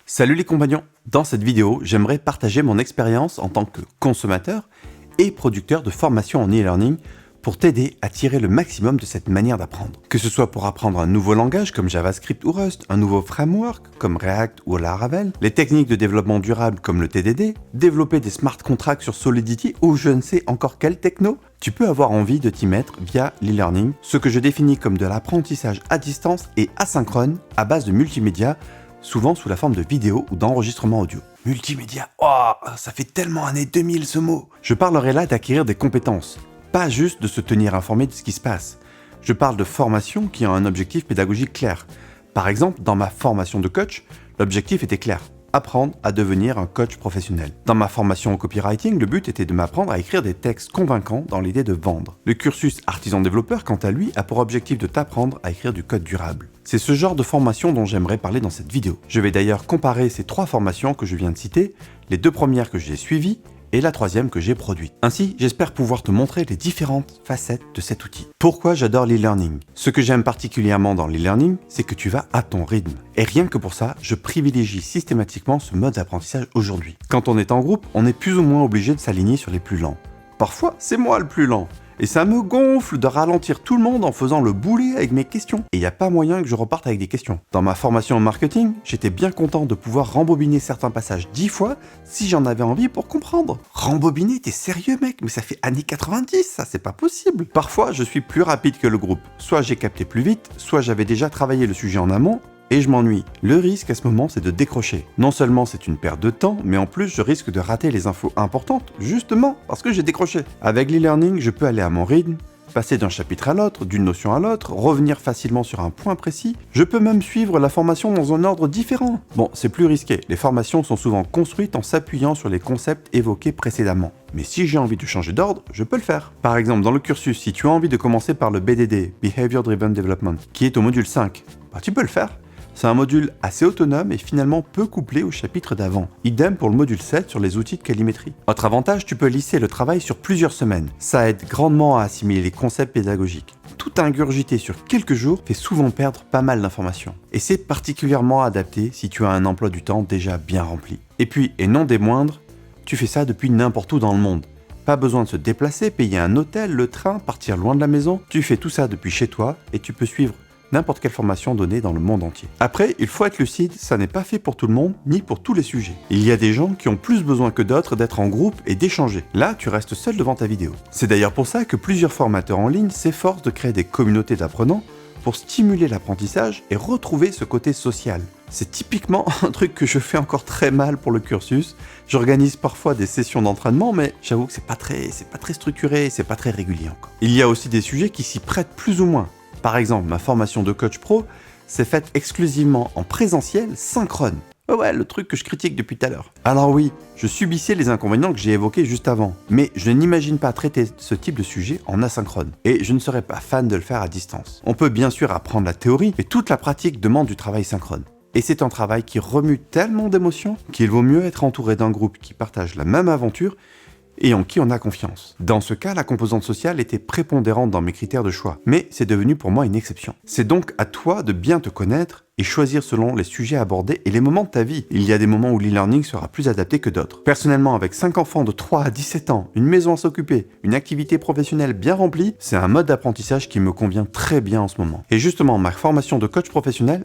Salut les compagnons. Dans cette vidéo, j'aimerais partager mon expérience en tant que consommateur et producteur de formation en e-learning pour t'aider à tirer le maximum de cette manière d'apprendre. Que ce soit pour apprendre un nouveau langage comme JavaScript ou Rust, un nouveau framework comme React ou Laravel, les techniques de développement durable comme le TDD, développer des smart contracts sur Solidity ou je ne sais encore quelle techno, tu peux avoir envie de t'y mettre via l'e-learning, ce que je définis comme de l'apprentissage à distance et asynchrone à base de multimédia, souvent sous la forme de vidéos ou d'enregistrement audio. Multimédia, oh, ça fait tellement années 2000 ce mot. Je parlerai là d'acquérir des compétences, pas juste de se tenir informé de ce qui se passe. Je parle de formation qui a un objectif pédagogique clair. Par exemple, dans ma formation de coach, l'objectif était clair. Apprendre à devenir un coach professionnel. Dans ma formation au copywriting, le but était de m'apprendre à écrire des textes convaincants dans l'idée de vendre. Le cursus artisan-développeur, quant à lui, a pour objectif de t'apprendre à écrire du code durable. C'est ce genre de formation dont j'aimerais parler dans cette vidéo. Je vais d'ailleurs comparer ces trois formations que je viens de citer, les deux premières que j'ai suivies, et la troisième que j'ai produite. Ainsi, j'espère pouvoir te montrer les différentes facettes de cet outil. Pourquoi j'adore l'e-learning? Ce que j'aime particulièrement dans l'e-learning, c'est que tu vas à ton rythme. Et rien que pour ça, je privilégie systématiquement ce mode d'apprentissage aujourd'hui. Quand on est en groupe, on est plus ou moins obligé de s'aligner sur les plus lents. Parfois, c'est moi le plus lent. Et ça me gonfle de ralentir tout le monde en faisant le boulet avec mes questions. Et il n'y a pas moyen que je reparte avec des questions. Dans ma formation en marketing, j'étais bien content de pouvoir rembobiner certains passages 10 fois si j'en avais envie pour comprendre. Rembobiner, t'es sérieux mec? Mais ça fait années 90, ça c'est pas possible. Parfois, je suis plus rapide que le groupe. Soit j'ai capté plus vite, soit j'avais déjà travaillé le sujet en amont, et je m'ennuie. Le risque à ce moment, c'est de décrocher. Non seulement c'est une perte de temps, mais en plus je risque de rater les infos importantes, justement parce que j'ai décroché. Avec l'e-learning, je peux aller à mon rythme, passer d'un chapitre à l'autre, d'une notion à l'autre, revenir facilement sur un point précis. Je peux même suivre la formation dans un ordre différent. Bon, c'est plus risqué. Les formations sont souvent construites en s'appuyant sur les concepts évoqués précédemment. Mais si j'ai envie de changer d'ordre, je peux le faire. Par exemple, dans le cursus, si tu as envie de commencer par le BDD, Behavior Driven Development, qui est au module 5, tu peux le faire. C'est un module assez autonome et finalement peu couplé au chapitre d'avant. Idem pour le module 7 sur les outils de calimétrie. Autre avantage, tu peux lisser le travail sur plusieurs semaines. Ça aide grandement à assimiler les concepts pédagogiques. Tout ingurgité sur quelques jours fait souvent perdre pas mal d'informations. Et c'est particulièrement adapté si tu as un emploi du temps déjà bien rempli. Et puis, et non des moindres, tu fais ça depuis n'importe où dans le monde. Pas besoin de se déplacer, payer un hôtel, le train, partir loin de la maison. Tu fais tout ça depuis chez toi et tu peux suivre n'importe quelle formation donnée dans le monde entier. Après, il faut être lucide, ça n'est pas fait pour tout le monde, ni pour tous les sujets. Il y a des gens qui ont plus besoin que d'autres d'être en groupe et d'échanger. Là, tu restes seul devant ta vidéo. C'est d'ailleurs pour ça que plusieurs formateurs en ligne s'efforcent de créer des communautés d'apprenants pour stimuler l'apprentissage et retrouver ce côté social. C'est typiquement un truc que je fais encore très mal pour le cursus. J'organise parfois des sessions d'entraînement, mais j'avoue que c'est pas très structuré, c'est pas très régulier encore. Il y a aussi des sujets qui s'y prêtent plus ou moins. Par exemple, ma formation de coach pro s'est faite exclusivement en présentiel synchrone. Ouais, le truc que je critique depuis tout à l'heure. Alors oui, je subissais les inconvénients que j'ai évoqués juste avant, mais je n'imagine pas traiter ce type de sujet en asynchrone, et je ne serais pas fan de le faire à distance. On peut bien sûr apprendre la théorie, mais toute la pratique demande du travail synchrone. Et c'est un travail qui remue tellement d'émotions qu'il vaut mieux être entouré d'un groupe qui partage la même aventure et en qui on a confiance. Dans ce cas, la composante sociale était prépondérante dans mes critères de choix, mais c'est devenu pour moi une exception. C'est donc à toi de bien te connaître et choisir selon les sujets abordés et les moments de ta vie. Il y a des moments où l'e-learning sera plus adapté que d'autres. Personnellement, avec 5 enfants de 3 à 17 ans, une maison à s'occuper, une activité professionnelle bien remplie, c'est un mode d'apprentissage qui me convient très bien en ce moment. Et justement, ma formation de coach professionnel,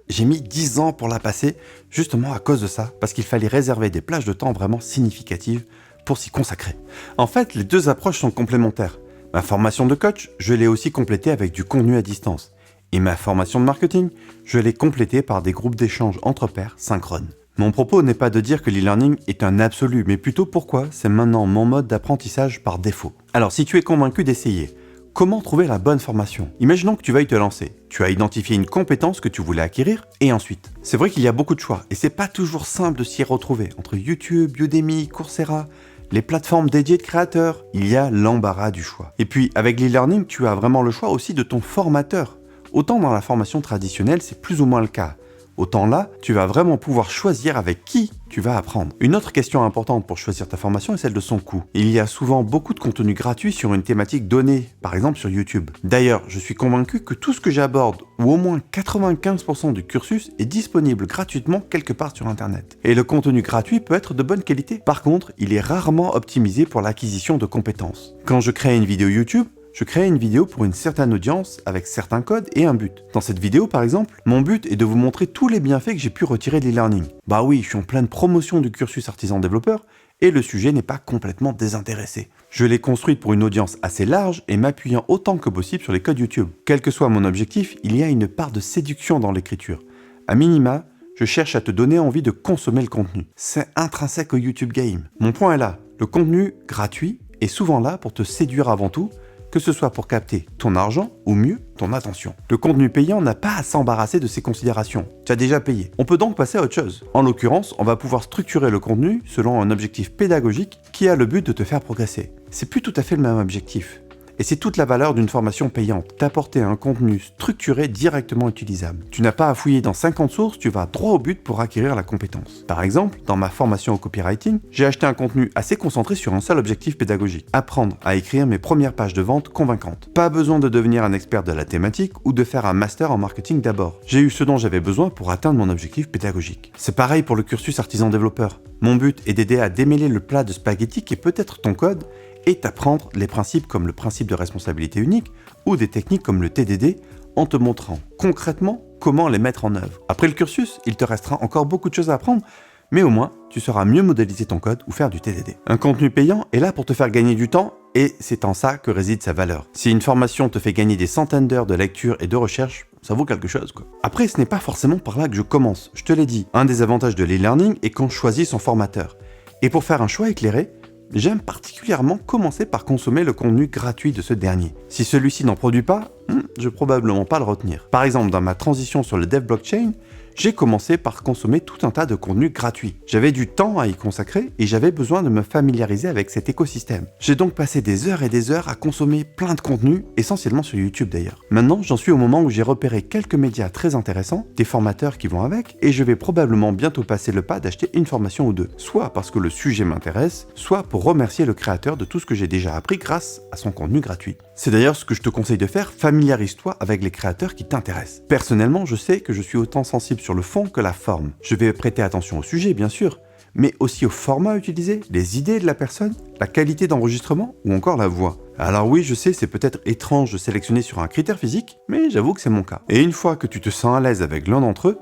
j'ai mis 10 ans pour la passer, justement à cause de ça, parce qu'il fallait réserver des plages de temps vraiment significatives pour s'y consacrer. En fait, les deux approches sont complémentaires. Ma formation de coach, je l'ai aussi complétée avec du contenu à distance. Et ma formation de marketing, je l'ai complétée par des groupes d'échange entre pairs synchrones. Mon propos n'est pas de dire que l'e-learning est un absolu, mais plutôt pourquoi c'est maintenant mon mode d'apprentissage par défaut. Alors, si tu es convaincu d'essayer, comment trouver la bonne formation? Imaginons que tu veuilles te lancer. Tu as identifié une compétence que tu voulais acquérir, et ensuite? C'est vrai qu'il y a beaucoup de choix, et c'est pas toujours simple de s'y retrouver. Entre YouTube, Udemy, Coursera, les plateformes dédiées de créateurs, il y a l'embarras du choix. Et puis, avec l'e-learning, tu as vraiment le choix aussi de ton formateur. Autant dans la formation traditionnelle, c'est plus ou moins le cas. autant là, tu vas vraiment pouvoir choisir avec qui tu vas apprendre. Une autre question importante pour choisir ta formation est celle de son coût. Il y a souvent beaucoup de contenu gratuit sur une thématique donnée, par exemple sur YouTube. D'ailleurs, je suis convaincu que tout ce que j'aborde, ou au moins 95% du cursus, est disponible gratuitement quelque part sur Internet. Et le contenu gratuit peut être de bonne qualité. Par contre, il est rarement optimisé pour l'acquisition de compétences. Quand je crée une vidéo YouTube, je crée une vidéo pour une certaine audience avec certains codes et un but. Dans cette vidéo par exemple, mon but est de vous montrer tous les bienfaits que j'ai pu retirer de l'e-learning. Bah oui, je suis en pleine promotion du cursus artisan développeur et le sujet n'est pas complètement désintéressé. Je l'ai construite pour une audience assez large et m'appuyant autant que possible sur les codes YouTube. Quel que soit mon objectif, il y a une part de séduction dans l'écriture. À minima, je cherche à te donner envie de consommer le contenu. C'est intrinsèque au YouTube Game. Mon point est là, le contenu gratuit est souvent là pour te séduire avant tout, que ce soit pour capter ton argent ou mieux, ton attention. Le contenu payant n'a pas à s'embarrasser de ces considérations. Tu as déjà payé. On peut donc passer à autre chose. En l'occurrence, on va pouvoir structurer le contenu selon un objectif pédagogique qui a le but de te faire progresser. C'est plus tout à fait le même objectif. Et c'est toute la valeur d'une formation payante, t'apporter un contenu structuré directement utilisable. Tu n'as pas à fouiller dans 50 sources, tu vas droit au but pour acquérir la compétence. Par exemple, dans ma formation au copywriting, j'ai acheté un contenu assez concentré sur un seul objectif pédagogique, apprendre à écrire mes premières pages de vente convaincantes. Pas besoin de devenir un expert de la thématique ou de faire un master en marketing d'abord. J'ai eu ce dont j'avais besoin pour atteindre mon objectif pédagogique. C'est pareil pour le cursus artisan développeur. Mon but est d'aider à démêler le plat de spaghetti qui est peut-être ton code et t'apprendre les principes comme le principe de responsabilité unique ou des techniques comme le TDD en te montrant concrètement comment les mettre en œuvre. Après le cursus, il te restera encore beaucoup de choses à apprendre, mais au moins, tu sauras mieux modéliser ton code ou faire du TDD. Un contenu payant est là pour te faire gagner du temps et c'est en ça que réside sa valeur. Si une formation te fait gagner des centaines d'heures de lecture et de recherche, ça vaut quelque chose quoi. Après, ce n'est pas forcément par là que je commence. Je te l'ai dit, un des avantages de l'e-learning est qu'on choisit son formateur. Et pour faire un choix éclairé, j'aime particulièrement commencer par consommer le contenu gratuit de ce dernier. Si celui-ci n'en produit pas, je vais probablement pas le retenir. Par exemple, dans ma transition sur le dev blockchain, j'ai commencé par consommer tout un tas de contenus gratuits. J'avais du temps à y consacrer et j'avais besoin de me familiariser avec cet écosystème. J'ai donc passé des heures et des heures à consommer plein de contenus, essentiellement sur YouTube d'ailleurs. Maintenant, j'en suis au moment où j'ai repéré quelques médias très intéressants, des formateurs qui vont avec, et je vais probablement bientôt passer le pas d'acheter une formation ou deux, soit parce que le sujet m'intéresse, soit pour remercier le créateur de tout ce que j'ai déjà appris grâce à son contenu gratuit. C'est d'ailleurs ce que je te conseille de faire, familiarise-toi avec les créateurs qui t'intéressent. Personnellement, je sais que je suis autant sensible sur le fond que la forme. Je vais prêter attention au sujet, bien sûr, mais aussi au format utilisé, les idées de la personne, la qualité d'enregistrement ou encore la voix. Alors oui, je sais, c'est peut-être étrange de sélectionner sur un critère physique, mais j'avoue que c'est mon cas. Et une fois que tu te sens à l'aise avec l'un d'entre eux,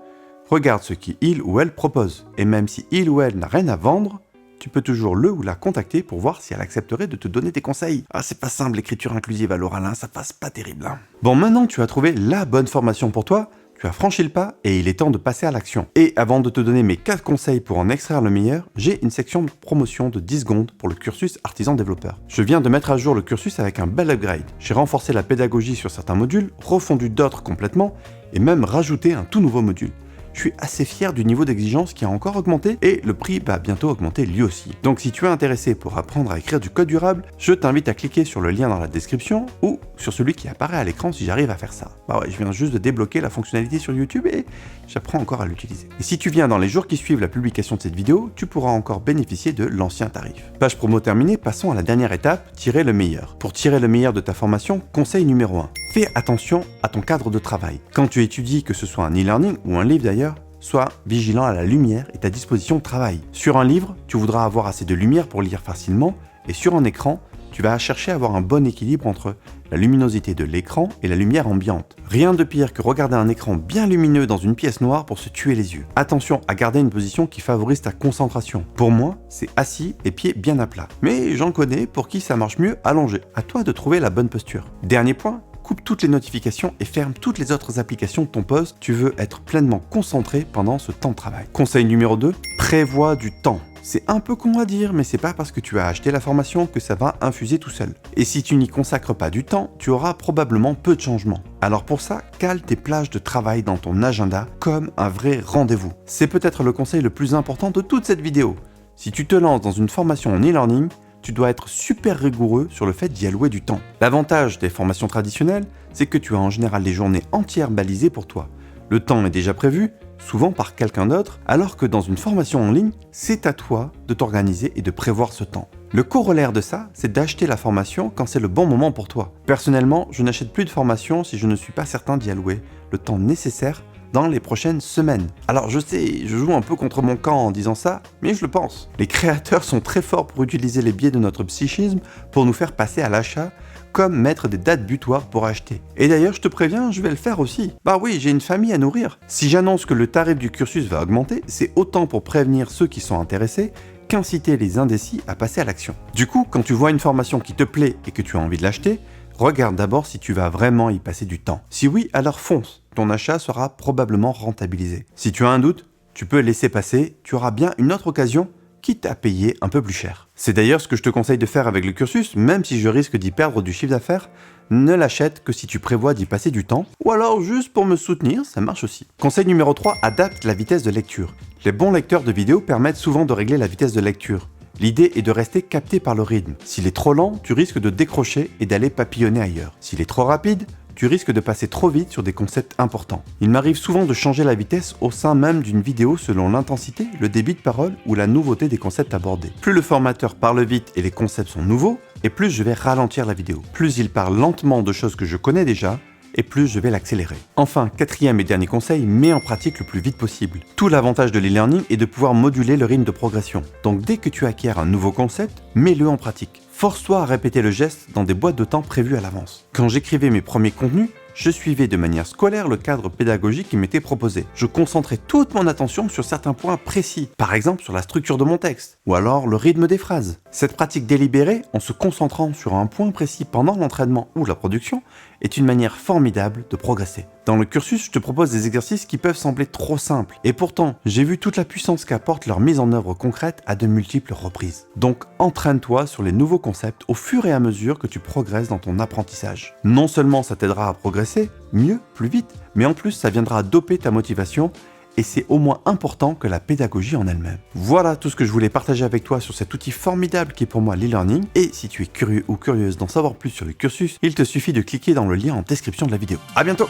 regarde ce qu'il ou elle propose. Et même si il ou elle n'a rien à vendre, tu peux toujours le ou la contacter pour voir si elle accepterait de te donner des conseils. Ah, c'est pas simple, l'écriture inclusive à l'oral, ça passe pas terrible. Bon, maintenant tu as trouvé la bonne formation pour toi, tu as franchi le pas et il est temps de passer à l'action. Et avant de te donner mes 4 conseils pour en extraire le meilleur, j'ai une section de promotion de 10 secondes pour le cursus artisan développeur. Je viens de mettre à jour le cursus avec un bel upgrade. J'ai renforcé la pédagogie sur certains modules, refondu d'autres complètement et même rajouté un tout nouveau module. Je suis assez fier du niveau d'exigence qui a encore augmenté et le prix va bientôt augmenter lui aussi. Donc si tu es intéressé pour apprendre à écrire du code durable, je t'invite à cliquer sur le lien dans la description ou sur celui qui apparaît à l'écran si j'arrive à faire ça. Bah ouais, je viens juste de débloquer la fonctionnalité sur YouTube et j'apprends encore à l'utiliser. Et si tu viens dans les jours qui suivent la publication de cette vidéo, tu pourras encore bénéficier de l'ancien tarif. Page promo terminée, passons à la dernière étape, tirer le meilleur. Pour tirer le meilleur de ta formation, conseil numéro 1. Fais attention à ton cadre de travail. Quand tu étudies, que ce soit un e-learning ou un livre d'ailleurs, sois vigilant à la lumière et ta disposition de travail. Sur un livre, tu voudras avoir assez de lumière pour lire facilement et sur un écran, tu vas chercher à avoir un bon équilibre entre la luminosité de l'écran et la lumière ambiante. Rien de pire que regarder un écran bien lumineux dans une pièce noire pour se tuer les yeux. Attention à garder une position qui favorise ta concentration. Pour moi, c'est assis et pieds bien à plat. Mais j'en connais pour qui ça marche mieux allongé. À toi de trouver la bonne posture. Dernier point, coupe toutes les notifications et ferme toutes les autres applications de ton poste. Tu veux être pleinement concentré pendant ce temps de travail. Conseil numéro 2, prévois du temps. C'est un peu con à dire, mais c'est pas parce que tu as acheté la formation que ça va infuser tout seul. Et si tu n'y consacres pas du temps, tu auras probablement peu de changements. Alors pour ça, cale tes plages de travail dans ton agenda comme un vrai rendez-vous. C'est peut-être le conseil le plus important de toute cette vidéo. Si tu te lances dans une formation en e-learning, tu dois être super rigoureux sur le fait d'y allouer du temps. L'avantage des formations traditionnelles, c'est que tu as en général des journées entières balisées pour toi. Le temps est déjà prévu, souvent par quelqu'un d'autre, alors que dans une formation en ligne, c'est à toi de t'organiser et de prévoir ce temps. Le corollaire de ça, c'est d'acheter la formation quand c'est le bon moment pour toi. Personnellement, je n'achète plus de formation si je ne suis pas certain d'y allouer le temps nécessaire dans les prochaines semaines. Alors je sais, je joue un peu contre mon camp en disant ça, mais je le pense. Les créateurs sont très forts pour utiliser les biais de notre psychisme pour nous faire passer à l'achat, comme mettre des dates butoirs pour acheter. Et d'ailleurs, je te préviens, je vais le faire aussi. Bah oui, j'ai une famille à nourrir. Si j'annonce que le tarif du cursus va augmenter, c'est autant pour prévenir ceux qui sont intéressés qu'inciter les indécis à passer à l'action. Du coup, quand tu vois une formation qui te plaît et que tu as envie de l'acheter, regarde d'abord si tu vas vraiment y passer du temps. Si oui, alors fonce, ton achat sera probablement rentabilisé. Si tu as un doute, tu peux laisser passer, tu auras bien une autre occasion, quitte à payer un peu plus cher. C'est d'ailleurs ce que je te conseille de faire avec le cursus, même si je risque d'y perdre du chiffre d'affaires, ne l'achète que si tu prévois d'y passer du temps, ou alors juste pour me soutenir, ça marche aussi. Conseil numéro 3, adapte la vitesse de lecture. Les bons lecteurs de vidéos permettent souvent de régler la vitesse de lecture. L'idée est de rester capté par le rythme. S'il est trop lent, tu risques de décrocher et d'aller papillonner ailleurs. S'il est trop rapide, tu risques de passer trop vite sur des concepts importants. Il m'arrive souvent de changer la vitesse au sein même d'une vidéo selon l'intensité, le débit de parole ou la nouveauté des concepts abordés. Plus le formateur parle vite et les concepts sont nouveaux, et plus je vais ralentir la vidéo. Plus il parle lentement de choses que je connais déjà, et plus je vais l'accélérer. Enfin, quatrième et dernier conseil, mets en pratique le plus vite possible. Tout l'avantage de l'e-learning est de pouvoir moduler le rythme de progression. Donc dès que tu acquiers un nouveau concept, mets-le en pratique. Force-toi à répéter le geste dans des boîtes de temps prévues à l'avance. Quand j'écrivais mes premiers contenus, je suivais de manière scolaire le cadre pédagogique qui m'était proposé. Je concentrais toute mon attention sur certains points précis, par exemple sur la structure de mon texte, ou alors le rythme des phrases. Cette pratique délibérée, en se concentrant sur un point précis pendant l'entraînement ou la production, est une manière formidable de progresser. Dans le cursus, je te propose des exercices qui peuvent sembler trop simples, et pourtant, j'ai vu toute la puissance qu'apporte leur mise en œuvre concrète à de multiples reprises. Donc, entraîne-toi sur les nouveaux concepts au fur et à mesure que tu progresses dans ton apprentissage. Non seulement ça t'aidera à progresser, mieux, plus vite, mais en plus ça viendra doper ta motivation, et c'est au moins important que la pédagogie en elle-même. Voilà tout ce que je voulais partager avec toi sur cet outil formidable qui est pour moi l'e-learning, et si tu es curieux ou curieuse d'en savoir plus sur le cursus, il te suffit de cliquer dans le lien en description de la vidéo. À bientôt!